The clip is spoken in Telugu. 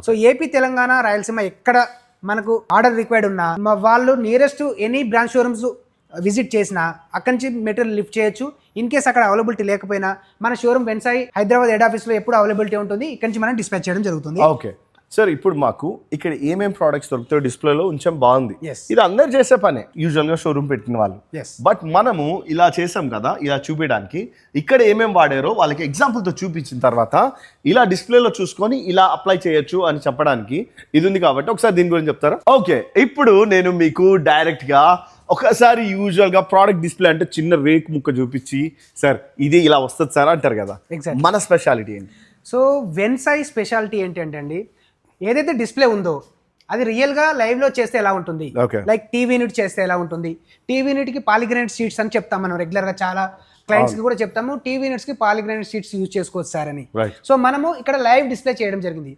సో ఏపీ తెలంగాణ రాయలసీమ ఎక్కడ మనకు ఆర్డర్ రిక్వైర్డ్ ఉన్నా వాళ్ళు nearest any branch showrooms visit చేసినా అక్కడి నుంచి మెటీరియల్ లిఫ్ట్ చేయొచ్చు. ఇన్ కేస్ అక్కడ అవైలబిలిటీ లేకపోయినా మన షోరూమ్ వెన్సాయి హైదరాబాద్ హెడ్ ఆఫీస్లో ఎప్పుడు అవైలబిలిటీ ఉంటుంది, ఇక్కడి నుంచి మనం డిస్పాచ్ చేయడం జరుగుతుంది. ఓకే సార్, ఇప్పుడు మాకు ఇక్కడ ఏమేం ప్రోడక్ట్స్ దొరుకుతాయో డిస్ప్లేలో ఉంచాం, బాగుంది. Yes. ఇది అందరు చేసే పనే యూజువల్ గా షోరూమ్ పెట్టిన వాళ్ళు. Yes. బట్ మనము ఇలా చేసాం కదా, ఇలా చూపించడానికి ఇక్కడ ఏమేం వాడారో వాళ్ళకి ఎగ్జాంపుల్ తో చూపించిన తర్వాత ఇలా డిస్ప్లేలో చూసుకొని ఇలా అప్లై చేయొచ్చు అని చెప్పడానికి ఇది ఉంది. కాబట్టి ఒకసారి దీని గురించి చెప్తారా? ఓకే, ఇప్పుడు నేను మీకు డైరెక్ట్ గా ఒకసారి యూజువల్ గా ప్రోడక్ట్ డిస్ప్లే అంటే చిన్న రేక్ ముక్క చూపించి సార్ ఇది ఇలా వస్తుంది సార్ అంటారు కదా, Exactly. మన స్పెషాలిటీ ఏంటి? సో వెన్సాయి స్పెషాలిటీ ఏంటంటే అండి, ఏదైతే డిస్ప్లే ఉందో అది రియల్గా లైవ్లో చేస్తే ఎలా ఉంటుంది, Okay. లైక్ టీవీ యూనిట్ చేస్తే ఎలా ఉంటుంది. టీవీ యూనిట్కి పాలిగ్రానైట్ షీట్స్ అని చెప్తాం మనం రెగ్యులర్గా, చాలా క్లయింట్స్కి కూడా చెప్తాము టీవీ యూనిట్స్కి పాలిగ్రానైట్ షీట్స్ యూజ్ చేసుకోవచ్చు సార్ అని. Right. సో మనము ఇక్కడ లైవ్ డిస్ప్లే చేయడం జరిగింది.